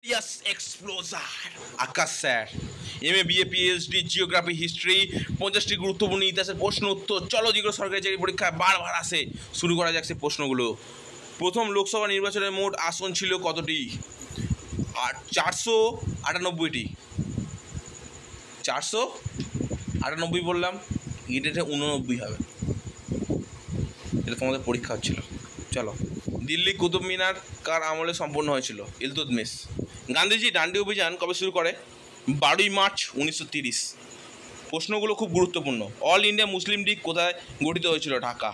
ইয়াস exposure Akash sir MA BA PhD geography history 50টি গুরুত্বপূর্ণ ইতিহাসের প্রশ্ন উত্তর। চলো যেগুলো সরকারি চাকরি পরীক্ষায় বারবার আসে, শুরু করা যাক সেই প্রশ্নগুলো। প্রথম লোকসভা নির্বাচনের মোট আসন ছিল কতটি? 498টি। 498 বললাম, এটা 89 হবে। এটা তোমাদের পরীক্ষা হচ্ছিল। চলো, দিল্লি কুতুব মিনার কার আমলে সম্পন্ন হয়েছিল? ইলতুৎমিশ। গান্ধীজি ডান্ডি অভিযান কবে শুরু করে? 12ই মার্চ 1930। প্রশ্নগুলো খুব গুরুত্বপূর্ণ। অল ইন্ডিয়া মুসলিম লীগ কোথায় গঠিত হয়েছিল? ঢাকা।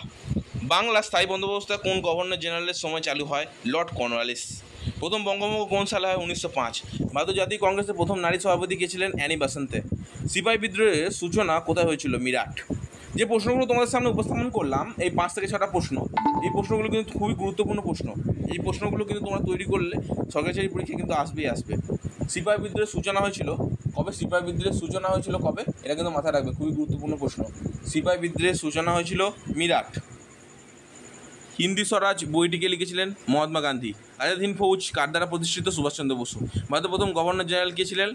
বাংলা স্থায়ী বন্দোবস্ত কোন গভর্নর জেনারেলের সময় চালু হয়? Lord Cornwallis. প্রথম বঙ্গভঙ্গ কোন সালে হয়? 1905। ভারতীয় জাতীয় কংগ্রেসের প্রথম নারী সভাপতি কে ছিলেন? অ্যানি বাসন্তে। সিপাহী বিদ্রোহের সূচনা কোথায় হয়েছিল? মিরাট। যে প্রশ্নগুলো তোমাদের সামনে উপস্থাপন করলাম, এই 5 থেকে 6টা প্রশ্ন, এই প্রশ্নগুলো কিন্তু খুবই গুরুত্বপূর্ণ প্রশ্ন। এই প্রশ্নগুলো কিন্তু তোমরা তৈরি করলে সরকারি চাকরি পরীক্ষা কিন্তু আসবেই আসবে। সিপাহী বিদ্রোহের সূচনা হয়েছিল কবে? সিপাহী বিদ্রোহের সূচনা হয়েছিল কবে? এটা কিন্তু মাথায় রাখবে, খুবই গুরুত্বপূর্ণ প্রশ্ন। সিপাহী বিদ্রোহের সূচনা হয়েছিল মিরাট। হিন্দি স্বরাজ বইটিকে লিখেছিলেন মহাত্মা গান্ধী। আজাদ হিন্দ ফৌজ কার দ্বারা প্রতিষ্ঠিত? সুভাষচন্দ্র বসু। ভারতের প্রথম গভর্নর জেনারেল কে ছিলেন?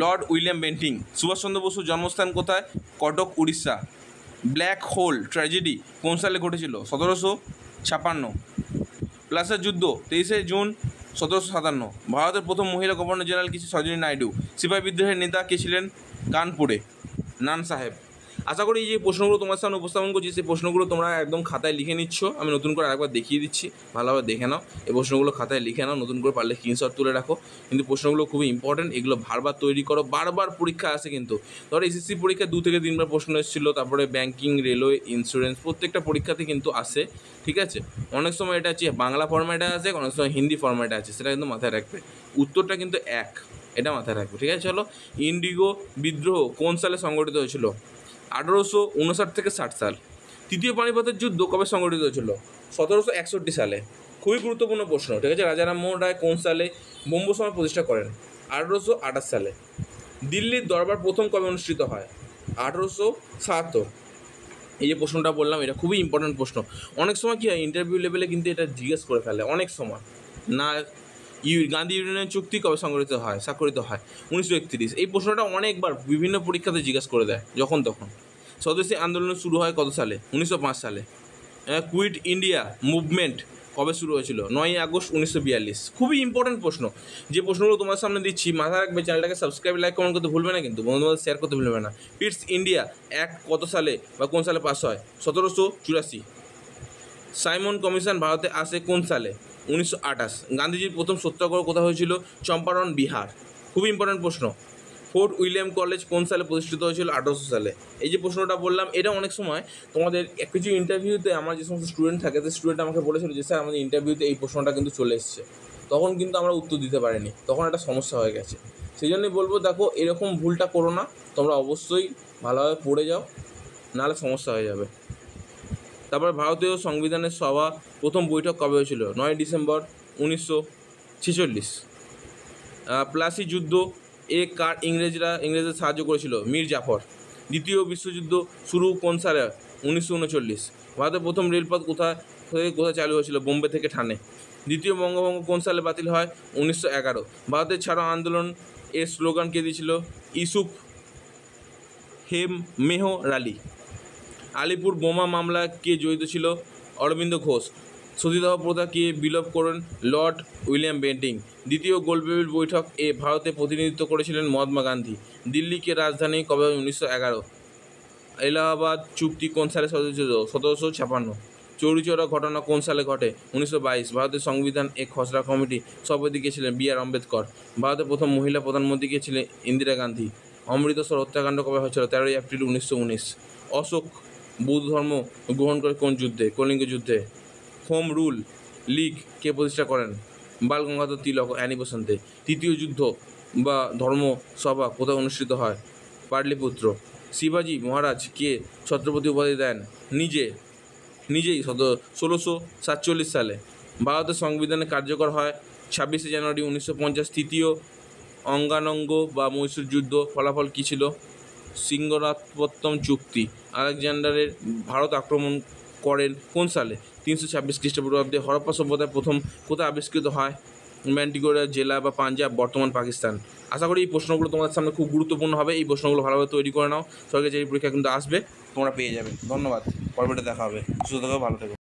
Lord William Bentinck. সুভাষচন্দ্র বসুর জন্মস্থান কোথায়? Cuttack, Orissa. Black hole tragedy কোন সালে ঘটেছিল? 1756। প্লাসের যুদ্ধ 23শে জুন 1757। ভারতের প্রথম মহিলা গভর্নর জেনারেল কি? সরোজিনী নাইডু। সিপাহী বিদ্রোহের নেতা কে ছিলেন? কানপুরে নান সাহেব। আশা করি এই যে প্রশ্নগুলো তোমার সামনে উপস্থাপন করছি, সেই প্রশ্নগুলো তোমরা একদম খাতায় লিখে নিচ্ছ। আমি নতুন করে আরেকবার দেখিয়ে দিচ্ছি, ভালোভাবে দেখে নাও। এই প্রশ্নগুলো খাতায় লিখে নাও, নতুন করে পারলে স্ক্রিনশট তুলে রাখো। কিন্তু প্রশ্নগুলো খুবই ইম্পর্টেন্ট, এগুলো বারবার তৈরি করো। বারবার পরীক্ষা আসে কিন্তু। ধরো এসএসসি পরীক্ষা 2 থেকে 3বার প্রশ্ন এসেছিলো, তারপরে ব্যাঙ্কিং, রেলওয়ে, ইন্স্যুরেন্স, প্রত্যেকটা পরীক্ষাতে কিন্তু আসে। ঠিক আছে, অনেক সময় এটা হচ্ছে বাংলা ফরম্যাটে আসে, অনেক সময় হিন্দি ফরম্যাটে আছে, সেটা কিন্তু মাথায় রাখবে। উত্তরটা কিন্তু এক, এটা মাথায় রাখবে। ঠিক আছে, চলো। ইন্ডিগো বিদ্রোহ কোন সালে সংগঠিত হয়েছিল? 1859 থেকে 60 সাল। তৃতীয় পানিপথের যুদ্ধ কবে সংগঠিত হয়েছিল? 1761 সালে। খুবই গুরুত্বপূর্ণ প্রশ্ন। ঠিক আছে, রাজা রামমোহন রায় কোন সালে বোম্ব সমাজ প্রতিষ্ঠা করেন? 1828 সালে। দিল্লির দরবার প্রথম কবে অনুষ্ঠিত হয়? 1877। এই যে প্রশ্নটা বললাম, এটা খুবই ইম্পর্ট্যান্ট প্রশ্ন। অনেক সময় কী হয়, ইন্টারভিউ লেভেলে কিন্তু এটা জিজ্ঞেস করে ফেলে অনেক সময়। না, গান্ধী ইউনিয়ন চুক্তি কবে সংগঠিত হয়, স্বাক্ষরিত হয়? 1931। এই প্রশ্নটা অনেকবার বিভিন্ন পরীক্ষাতে জিজ্ঞাসা করে দেয় যখন তখন। স্বদেশী আন্দোলন শুরু হয় কত সালে? 1905 সালে। কুইট ইন্ডিয়া মুভমেন্ট কবে শুরু হয়েছিল? 9ই আগস্ট 1942। খুবই ইম্পর্টেন্ট প্রশ্ন। যে প্রশ্নগুলো তোমার সামনে দিচ্ছি, মাথায় রাখবে। চ্যানেলটাকে সাবস্ক্রাইব, লাইক, কমেন্ট করতে ভুলবে না কিন্তু। বন্ধুদের শেয়ার করতে ভুলবে না। পিটস ইন্ডিয়া অ্যাক্ট কত সালে বা কোন সালে পাস হয়? 1784। সাইমন কমিশন ভারতে আসে কোন সালে? 1928। গান্ধীজির প্রথম সত্যাগ্রহ কোথায় হয়েছিল? চম্পারণ, বিহার। খুবই ইম্পর্টেন্ট প্রশ্ন। ফোর্ট উইলিয়াম কলেজ কোন সালে প্রতিষ্ঠিত হয়েছিল? 1800 সালে। এই যে প্রশ্নটা বললাম, এটা অনেক সময় তোমাদের কিছু ইন্টারভিউতে, আমার যে সমস্ত স্টুডেন্ট থাকে, সেই স্টুডেন্ট আমাকে বলেছিল যে স্যার আমাদের ইন্টারভিউতে এই প্রশ্নটা কিন্তু চলে এসছে। তখন কিন্তু আমরা উত্তর দিতে পারিনি, তখন একটা সমস্যা হয়ে গেছে। সেই জন্যই বলবো, দেখো এরকম ভুলটা করো না। তোমরা অবশ্যই ভালোভাবে পড়ে যাও, নাহলে সমস্যা হয়ে যাবে। তারপর ভারতীয় সংবিধানের সভা প্রথম বৈঠক কবে হয়েছিল? 9 ডিসেম্বর 1946। প্লাসি যুদ্ধ ইংরেজদের সাহায্য করেছিল? মীর জাফর। দ্বিতীয় বিশ্বযুদ্ধ শুরু কোন সালে? 1939। ভারতের প্রথম রেলপথ কোথায় চালু হয়েছিল? বোম্বে থেকে ঠানে। দ্বিতীয় বঙ্গভঙ্গ কোন সালে বাতিল হয়? 1911। ভারতের ছাড়ো আন্দোলন এর স্লোগান কে দিয়েছিল? ইউসুফ মেহ রালি। আলিপুর বোমা মামলা কে জড়িত ছিল? অরবিন্দ ঘোষ। সতীদাহ প্রথা কে বিলোপ করেন? Lord William Bentinck. দ্বিতীয় গোলটেবিল বৈঠক এ ভারতে প্রতিনিধিত্ব করেছিলেন মহাত্মা গান্ধী। দিল্লিকে রাজধানী কবে? 1911। এলাহাবাদ চুক্তি কোন সালে স্বাক্ষরিত? 1756। চৌরি চৌরা ঘটনা কোন সালে ঘটে? 1922। ভারতের সংবিধান এ খসড়া কমিটি সভাপতি কে ছিলেন? বি আর আম্বেদকর। ভারতের প্রথম মহিলা প্রধানমন্ত্রী কে ছিলেন? ইন্দিরা গান্ধী। অমৃতসর হত্যাকাণ্ড কবে হয়েছিল? 13ই এপ্রিল 1919। অশোক বৌদ্ধ ধর্ম গ্রহণ করে কোন যুদ্ধে? কলিঙ্গ যুদ্ধে। হোম রুল লীগ কে প্রতিষ্ঠা করেন? বাল গঙ্গাধর তিলক, অ্যানি বেসান্তে। তৃতীয় যুদ্ধ বা ধর্ম সভা কোথায় অনুষ্ঠিত হয়? পাটলিপুত্র। শিবাজি মহারাজ কে ছত্রপতি উপাধি দেন? নিজেই 1647 সালে। ভারতের সংবিধানে কার্যকর হয় 26শে জানুয়ারি 1950। তৃতীয় অঙ্গানঙ্গ বা মহীশূর যুদ্ধ ফলাফল কী ছিল? সিঙ্গরাপত্তম চুক্তি। আলেকজান্ডারের ভারত আক্রমণ করেন কোন সালে? 326 খ্রিস্টপূর্বাব্দে। হরপ্পা সভ্যতায় প্রথম কোথায় আবিষ্কৃত হয়? ম্যান্টিকোরা জেলা বা পাঞ্জাব বর্তমান পাকিস্তান। আশা করি এই প্রশ্নগুলো তোমাদের সামনে খুব গুরুত্বপূর্ণ হবে। এই প্রশ্নগুলো ভালোভাবে তৈরি করে নাও, সরকারি চাকরি পরীক্ষা কিন্তু আসবে, তোমরা পেয়ে যাবে। ধন্যবাদ, পরবর্তীতে দেখা হবে। সুস্থ থেকো, ভালো থেকো।